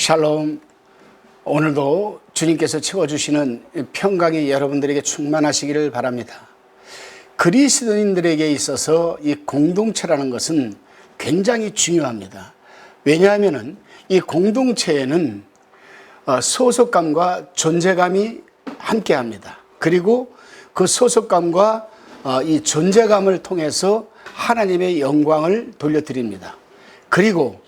샬롬. 오늘도 주님께서 채워주시는 평강이 여러분들에게 충만하시기를 바랍니다. 그리스도인들에게 있어서 이 공동체라는 것은 굉장히 중요합니다. 왜냐하면 이 공동체에는 소속감과 존재감이 함께합니다. 그리고 그 소속감과 이 존재감을 통해서 하나님의 영광을 돌려드립니다. 그리고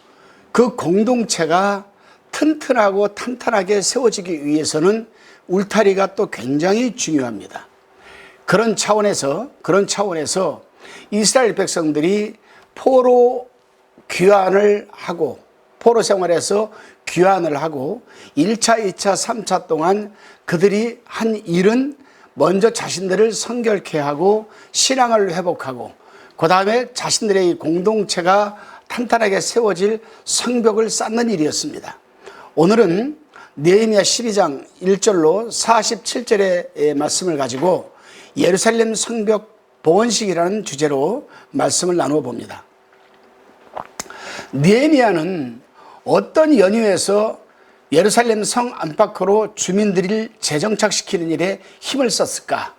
그 공동체가 튼튼하고 탄탄하게 세워지기 위해서는 울타리가 또 굉장히 중요합니다. 그런 차원에서 이스라엘 백성들이 포로 귀환을 하고 포로 생활에서 귀환을 하고 1차, 2차, 3차 동안 그들이 한 일은 먼저 자신들을 성결케 하고 신앙을 회복하고 그 다음에 자신들의 공동체가 탄탄하게 세워질 성벽을 쌓는 일이었습니다. 오늘은 느헤미야 12장 1절로 47절의 말씀을 가지고 예루살렘 성벽 봉헌식이라는 주제로 말씀을 나누어 봅니다. 느헤미야는 어떤 연유에서 예루살렘 성 안팎으로 주민들을 재정착시키는 일에 힘을 썼을까?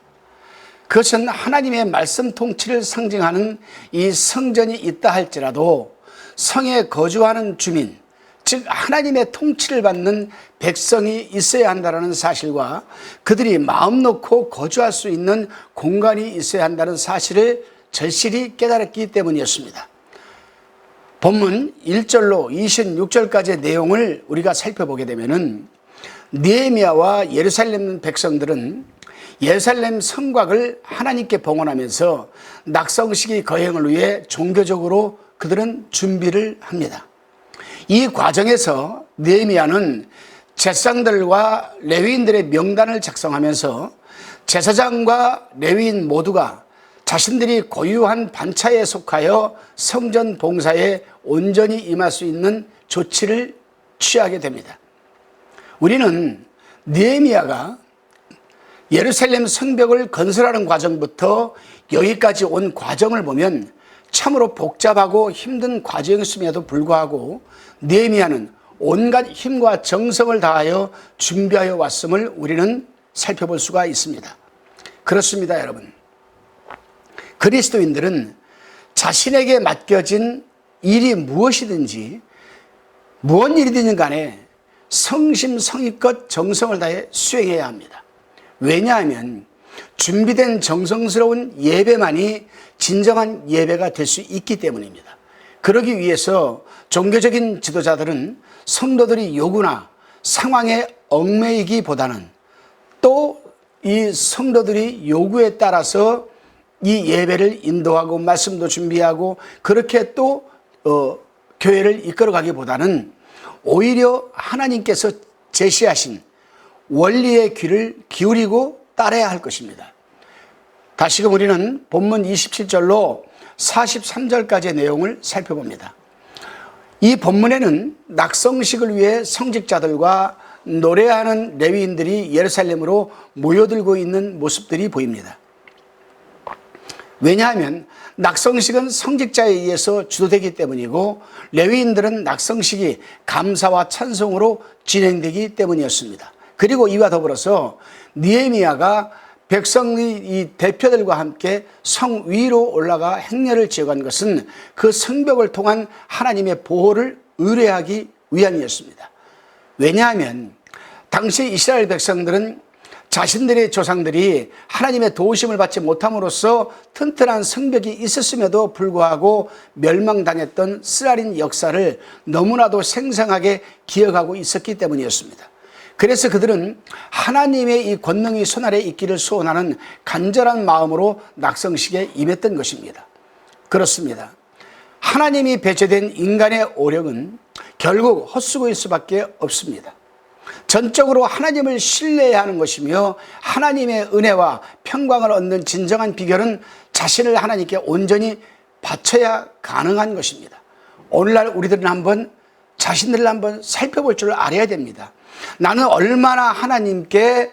그것은 하나님의 말씀 통치를 상징하는 이 성전이 있다 할지라도 성에 거주하는 주민, 즉 하나님의 통치를 받는 백성이 있어야 한다는 사실과 그들이 마음 놓고 거주할 수 있는 공간이 있어야 한다는 사실을 절실히 깨달았기 때문이었습니다. 본문 1절로 26절까지의 내용을 우리가 살펴보게 되면은 느헤미야와 예루살렘 백성들은 예루살렘 성곽을 하나님께 봉헌하면서 낙성식의 거행을 위해 종교적으로 그들은 준비를 합니다. 이 과정에서 느헤미야는 제사장들과 레위인들의 명단을 작성하면서 제사장과 레위인 모두가 자신들이 고유한 반차에 속하여 성전 봉사에 온전히 임할 수 있는 조치를 취하게 됩니다. 우리는 느헤미야가 예루살렘 성벽을 건설하는 과정부터 여기까지 온 과정을 보면 참으로 복잡하고 힘든 과정이었음에도 불구하고 느헤미야는 온갖 힘과 정성을 다하여 준비하여 왔음을 우리는 살펴볼 수가 있습니다. 그렇습니다, 여러분. 그리스도인들은 자신에게 맡겨진 일이 무엇이든지 무슨 일이든 간에 성심성의껏 정성을 다해 수행해야 합니다. 왜냐하면 준비된 정성스러운 예배만이 진정한 예배가 될 수 있기 때문입니다. 그러기 위해서 종교적인 지도자들은 성도들이 요구나 상황에 얽매이기보다는 또 이 성도들이 요구에 따라서 이 예배를 인도하고 말씀도 준비하고 그렇게 또 교회를 이끌어가기보다는 오히려 하나님께서 제시하신 원리의 귀를 기울이고 따라야 할 것입니다. 다시금 우리는 본문 27절로 43절까지의 내용을 살펴봅니다. 이 본문에는 낙성식을 위해 성직자들과 노래하는 레위인들이 예루살렘으로 모여들고 있는 모습들이 보입니다. 왜냐하면 낙성식은 성직자에 의해서 주도되기 때문이고 레위인들은 낙성식이 감사와 찬송으로 진행되기 때문이었습니다. 그리고 이와 더불어서 느헤미야가 백성의 이 대표들과 함께 성 위로 올라가 행렬을 지어간 것은 그 성벽을 통한 하나님의 보호를 의뢰하기 위함이었습니다. 왜냐하면 당시 이스라엘 백성들은 자신들의 조상들이 하나님의 도우심을 받지 못함으로써 튼튼한 성벽이 있었음에도 불구하고 멸망당했던 쓰라린 역사를 너무나도 생생하게 기억하고 있었기 때문이었습니다. 그래서 그들은 하나님의 이 권능이 손아래 있기를 소원하는 간절한 마음으로 낙성식에 임했던 것입니다. 그렇습니다. 하나님이 배제된 인간의 오력은 결국 헛수고일 수밖에 없습니다. 전적으로 하나님을 신뢰해야 하는 것이며 하나님의 은혜와 평강을 얻는 진정한 비결은 자신을 하나님께 온전히 바쳐야 가능한 것입니다. 오늘날 우리들은 한번 자신들을 한번 살펴볼 줄 알아야 됩니다. 나는 얼마나 하나님께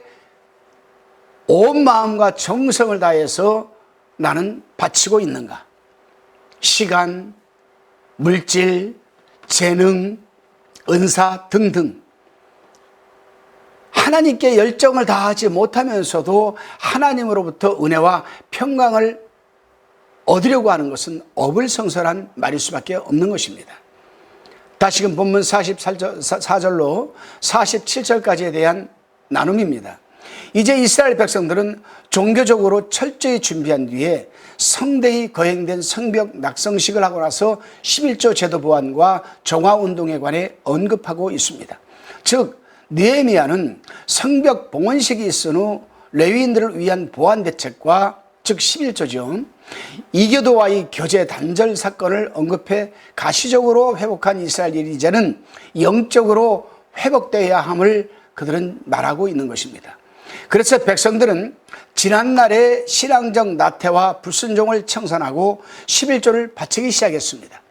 온 마음과 정성을 다해서 나는 바치고 있는가? 시간, 물질, 재능, 은사 등등 하나님께 열정을 다하지 못하면서도 하나님으로부터 은혜와 평강을 얻으려고 하는 것은 어불성설한 말일 수밖에 없는 것입니다. 다시금 본문 44절로 47절까지에 대한 나눔입니다. 이제 이스라엘 백성들은 종교적으로 철저히 준비한 뒤에 성대히 거행된 성벽 낙성식을 하고 나서 11조 제도 보완과 정화운동에 관해 언급하고 있습니다. 즉 느헤미야는 성벽 봉헌식이 있은 후 레위인들을 위한 보완 대책과 즉 11조죠. 이교도와의 교제 단절 사건을 언급해 가시적으로 회복한 이스라엘이 이제는 영적으로 회복되어야 함을 그들은 말하고 있는 것입니다. 그래서 백성들은 지난날의 신앙적 나태와 불순종을 청산하고 11조를 바치기 시작했습니다.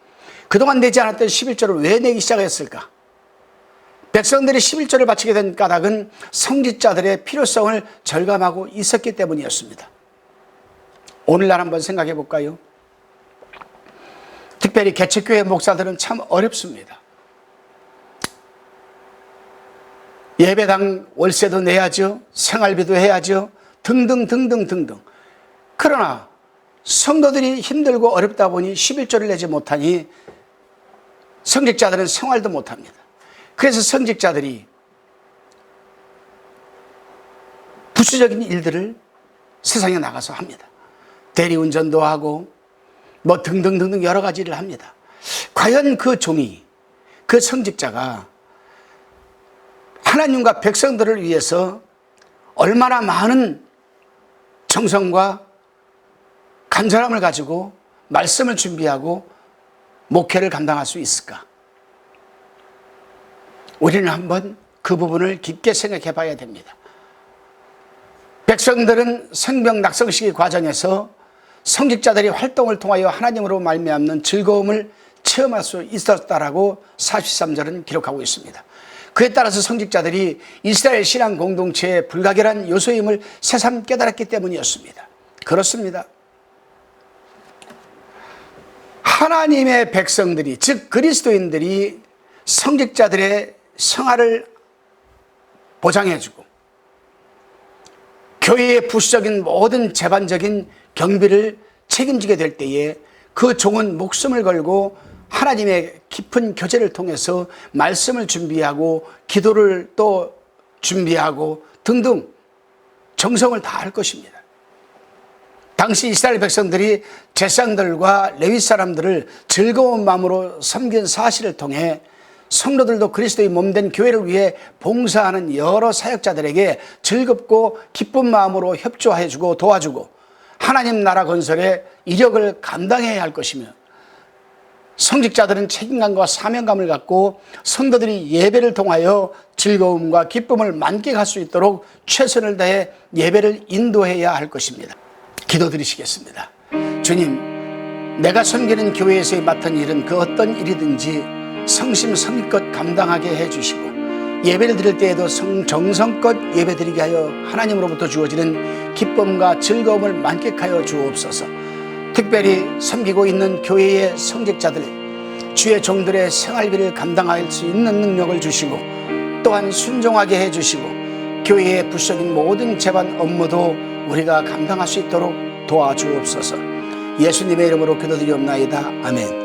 그동안 내지 않았던 11조를 왜 내기 시작했을까? 백성들이 11조를 바치게 된 까닭은 성직자들의 필요성을 절감하고 있었기 때문이었습니다. 오늘날 한번 생각해 볼까요? 특별히 개척교회 목사들은 참 어렵습니다. 예배당 월세도 내야죠. 생활비도 해야죠. 등등. 그러나 성도들이 힘들고 어렵다 보니 11조를 내지 못하니 성직자들은 생활도 못합니다. 그래서 성직자들이 부수적인 일들을 세상에 나가서 합니다. 대리운전도 하고 등등 여러 가지를 합니다. 과연 그 종이, 그 성직자가 하나님과 백성들을 위해서 얼마나 많은 정성과 간절함을 가지고 말씀을 준비하고 목회를 감당할 수 있을까? 우리는 한번 그 부분을 깊게 생각해 봐야 됩니다. 백성들은 성벽 낙성식 과정에서 성직자들이 활동을 통하여 하나님으로 말미암는 즐거움을 체험할 수 있었다라고 43절은 기록하고 있습니다. 그에 따라서 성직자들이 이스라엘 신앙 공동체의 불가결한 요소임을 새삼 깨달았기 때문이었습니다. 그렇습니다. 하나님의 백성들이, 즉 그리스도인들이 성직자들의 생활을 보장해주고 교회의 부수적인 모든 재반적인 경비를 책임지게 될 때에 그 종은 목숨을 걸고 하나님의 깊은 교제를 통해서 말씀을 준비하고 기도를 또 준비하고 등등 정성을 다할 것입니다. 당시 이스라엘 백성들이 제사장들과 레위 사람들을 즐거운 마음으로 섬긴 사실을 통해 성도들도 그리스도의 몸된 교회를 위해 봉사하는 여러 사역자들에게 즐겁고 기쁜 마음으로 협조해주고 도와주고 하나님 나라 건설에 이력을 감당해야 할 것이며 성직자들은 책임감과 사명감을 갖고 성도들이 예배를 통하여 즐거움과 기쁨을 만끽할 수 있도록 최선을 다해 예배를 인도해야 할 것입니다. 기도드리시겠습니다. 주님, 내가 섬기는 교회에서 맡은 일은 그 어떤 일이든지 성심성의껏 감당하게 해주시고 예배를 드릴 때에도 정성껏 예배드리게 하여 하나님으로부터 주어지는 기쁨과 즐거움을 만끽하여 주옵소서. 특별히 섬기고 있는 교회의 성직자들, 주의 종들의 생활비를 감당할 수 있는 능력을 주시고 또한 순종하게 해주시고 교회의 부수적인 모든 재반 업무도 우리가 감당할 수 있도록 도와주옵소서. 예수님의 이름으로 기도드리옵나이다. 아멘.